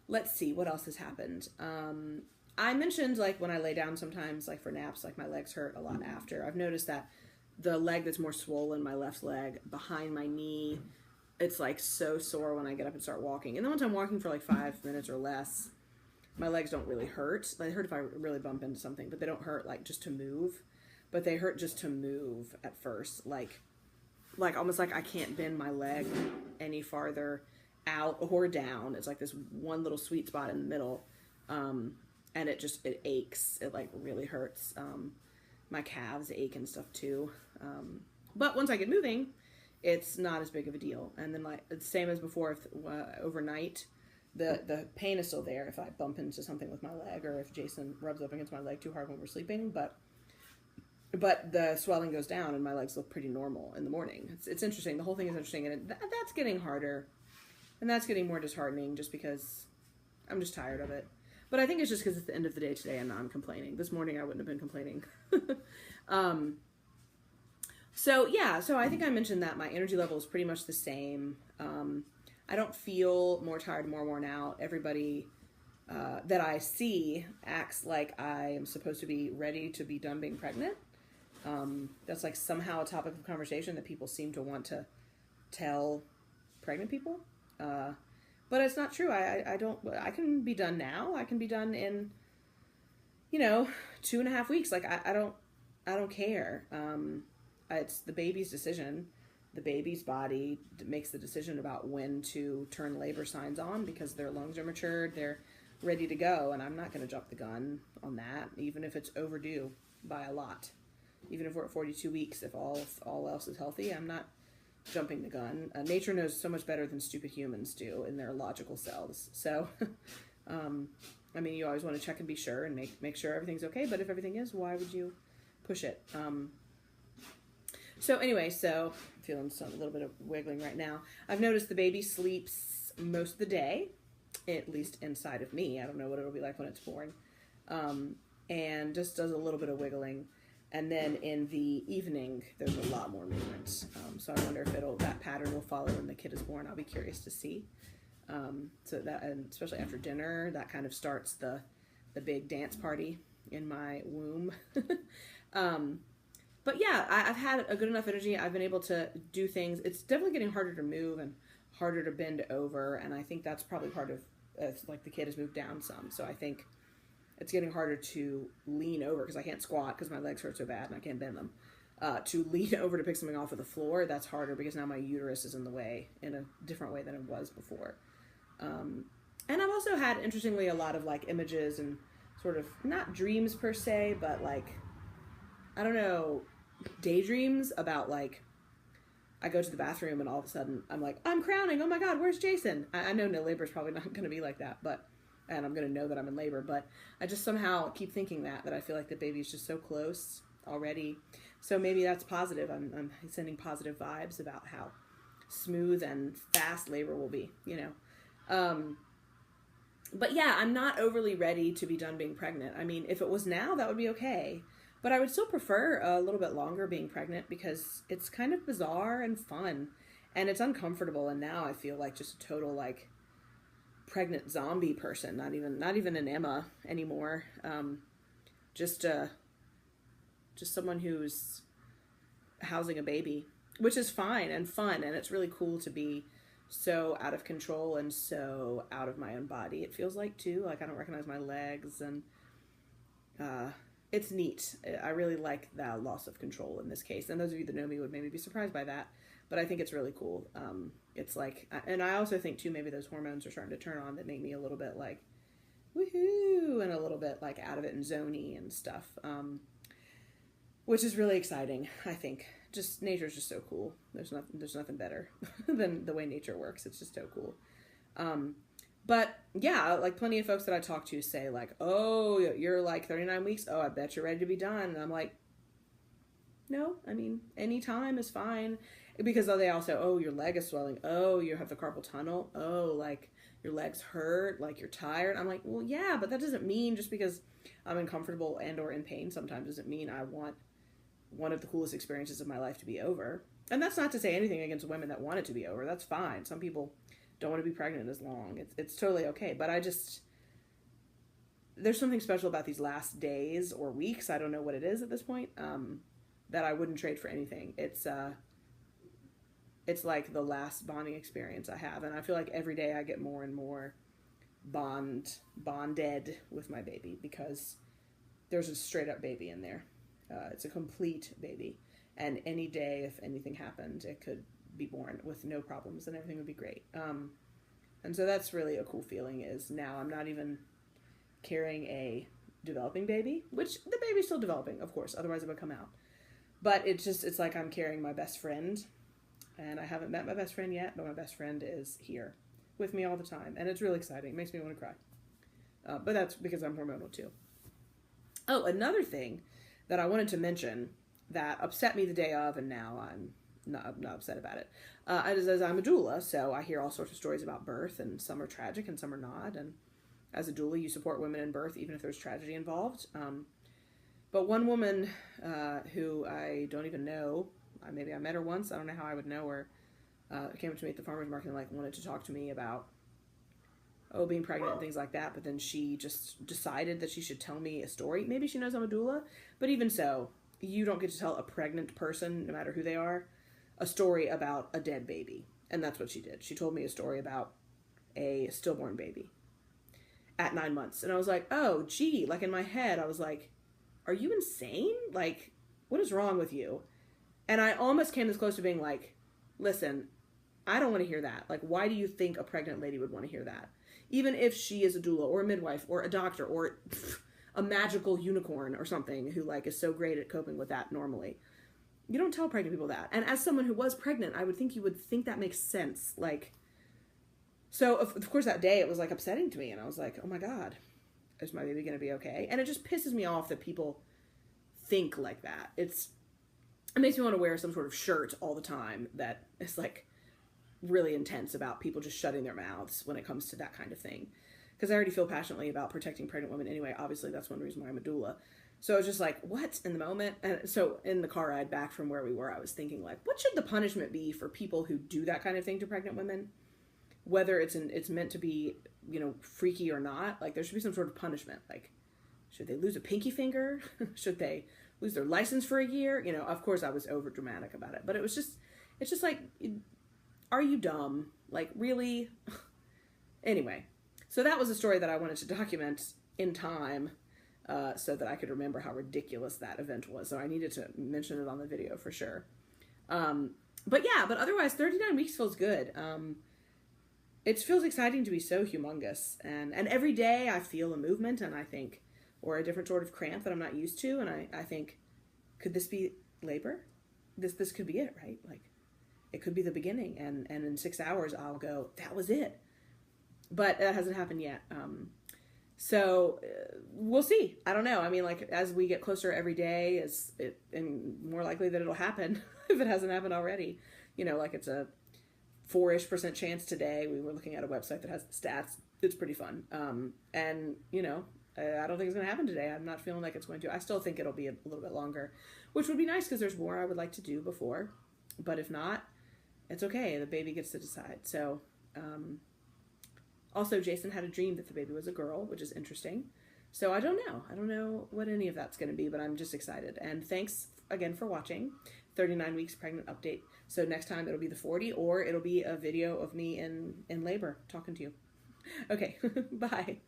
let's see what else has happened. I mentioned like when I lay down sometimes, like for naps, like my legs hurt a lot after. I've noticed that the leg that's more swollen, my left leg behind my knee, it's like so sore when I get up and start walking. And then once I'm walking for like 5 minutes or less, my legs don't really hurt. They hurt if I really bump into something, but they don't hurt like just to move. But they hurt just to move at first, like almost like I can't bend my leg any farther out or down. It's like this one little sweet spot in the middle, and it aches. It like really hurts. My calves ache and stuff too. But once I get moving, it's not as big of a deal. And then like the same as before, if overnight, the pain is still there if I bump into something with my leg or if Jason rubs up against my leg too hard when we're sleeping. But the swelling goes down and my legs look pretty normal in the morning. It's interesting. The whole thing is interesting, and that's getting harder, and that's getting more disheartening just because I'm just tired of it. But I think it's just because at the end of the day today I'm complaining. This morning I wouldn't have been complaining. So yeah, so I think I mentioned that my energy level is pretty much the same. I don't feel more tired, more worn out. Everybody that I see acts like I am supposed to be ready to be done being pregnant. That's like somehow a topic of conversation that people seem to want to tell pregnant people. But it's not true. I can be done now. I can be done in, 2.5 weeks. Like I don't care. It's the baby's decision. The baby's body makes the decision about when to turn labor signs on because their lungs are matured. They're ready to go. And I'm not going to jump the gun on that, even if it's overdue by a lot. Even if we're at 42 weeks, if all else is healthy, I'm not jumping the gun. Nature knows so much better than stupid humans do in their logical selves. So, you always want to check and be sure and make sure everything's okay. But if everything is, why would you push it? So anyway, I'm feeling a little bit of wiggling right now. I've noticed the baby sleeps most of the day, at least inside of me. I don't know what it'll be like when it's born. And just does a little bit of wiggling. And then in the evening, there's a lot more movement. So I wonder if that pattern will follow when the kid is born. I'll be curious to see. So that, and especially after dinner, that kind of starts the big dance party in my womb. But yeah, I've had a good enough energy. I've been able to do things. It's definitely getting harder to move and harder to bend over. And I think that's probably part of, like the kid has moved down some. So I think it's getting harder to lean over because I can't squat because my legs hurt so bad and I can't bend them. To lean over to pick something off of the floor, that's harder because now my uterus is in the way in a different way than it was before. And I've also had, interestingly, a lot of like images and sort of not dreams per se, but like, I don't know, daydreams about like, I go to the bathroom and all of a sudden I'm like, I'm crowning. Oh my God, where's Jason? I know no labor is probably not going to be like that, and I'm going to know that I'm in labor, but I just somehow keep thinking that I feel like the baby is just so close already. So maybe that's positive. I'm sending positive vibes about how smooth and fast labor will be, But yeah, I'm not overly ready to be done being pregnant. I mean, if it was now, that would be okay. But I would still prefer a little bit longer being pregnant because it's kind of bizarre and fun. And it's uncomfortable. And now I feel like just a total like pregnant zombie person. Not even an Emma anymore. Just someone who's housing a baby, which is fine and fun. And it's really cool to be so out of control and so out of my own body. It feels like too, like I don't recognize my legs, and it's neat. I really like that loss of control in this case. And those of you that know me would maybe be surprised by that, but I think it's really cool. It's like, and I also think too, maybe those hormones are starting to turn on that make me a little bit like, woohoo, and a little bit like out of it and zony and stuff, which is really exciting. I think just nature's just so cool. There's nothing better than the way nature works. It's just so cool. But yeah, like plenty of folks that I talk to say like, oh, you're like 39 weeks. Oh, I bet you're ready to be done. And I'm like, no, I mean, any time is fine. Because they also, oh, your leg is swelling. Oh, you have the carpal tunnel. Oh, like your legs hurt, like you're tired. I'm like, well, yeah, but that doesn't mean just because I'm uncomfortable and or in pain sometimes doesn't mean I want one of the coolest experiences of my life to be over. And that's not to say anything against women that want it to be over. That's fine. Some people don't want to be pregnant as long. It's totally okay. But there's something special about these last days or weeks, I don't know what it is at this point, that I wouldn't trade for anything. It's like the last bonding experience I have. And I feel like every day I get more and more bonded with my baby, because there's a straight up baby in there. It's a complete baby. And any day, if anything happened, it could be born with no problems and everything would be great. And so that's really a cool feeling, is now I'm not even carrying a developing baby, which the baby's still developing, of course, otherwise it would come out. But it's like I'm carrying my best friend, and I haven't met my best friend yet, but my best friend is here with me all the time, and it's really exciting. It makes me want to cry. But that's because I'm hormonal too. Oh, another thing that I wanted to mention that upset me the day of, and now I'm not upset about it, is I'm a doula, so I hear all sorts of stories about birth, and some are tragic and some are not, and as a doula, you support women in birth, even if there's tragedy involved. But one woman who I don't even know, maybe I met her once, I don't know how I would know her, came up to me at the farmer's market and wanted to talk to me about, being pregnant and things like that. But then she just decided that she should tell me a story. Maybe she knows I'm a doula, but even so, you don't get to tell a pregnant person, no matter who they are, a story about a dead baby. And that's what she did. She told me a story about a stillborn baby at 9 months. And I was like, oh, gee, like in my head, I was like, are you insane? Like, what is wrong with you? And I almost came this close to being like, listen, I don't want to hear that. Like, why do you think a pregnant lady would want to hear that? Even if she is a doula or a midwife or a doctor or a magical unicorn or something who is so great at coping with that normally. You don't tell pregnant people that. And as someone who was pregnant, I would think you would think that makes sense. So, of course, that day it was upsetting to me, and I was like, oh my God, is my baby going to be okay? And it just pisses me off that people think like that. It makes me want to wear some sort of shirt all the time that is really intense about people just shutting their mouths when it comes to that kind of thing. Because I already feel passionately about protecting pregnant women anyway. Obviously, that's one reason why I'm a doula. So I was just like, what in the moment? And so in the car ride back from where we were, I was thinking what should the punishment be for people who do that kind of thing to pregnant women? Whether it's meant to be, freaky or not, there should be some sort of punishment. Should they lose a pinky finger? Should they lose their license for a year? Of course I was over dramatic about it, but it's just are you dumb? Really? Anyway, so that was a story that I wanted to document in time, so that I could remember how ridiculous that event was. So I needed to mention it on the video for sure. But otherwise 39 weeks feels good. It feels exciting to be so humongous, and every day I feel a movement, and I think, or a different sort of cramp that I'm not used to, and I think, could this be labor? This could be it, right? It could be the beginning, and in 6 hours I'll go, that was it. But that hasn't happened yet. So we'll see. I don't know. I mean, as we get closer every day, and more likely that it'll happen if it hasn't happened already. It's a 4-ish% chance today. We were looking at a website that has the stats. It's pretty fun. And I don't think it's going to happen today. I'm not feeling like it's going to. I still think it'll be a little bit longer, which would be nice because there's more I would like to do before. But if not, it's okay. The baby gets to decide. So, also Jason had a dream that the baby was a girl, which is interesting. So I don't know. I don't know what any of that's going to be, but I'm just excited. And thanks again for watching 39 weeks pregnant update. So next time it'll be the 40, or it'll be a video of me in labor talking to you. Okay, bye.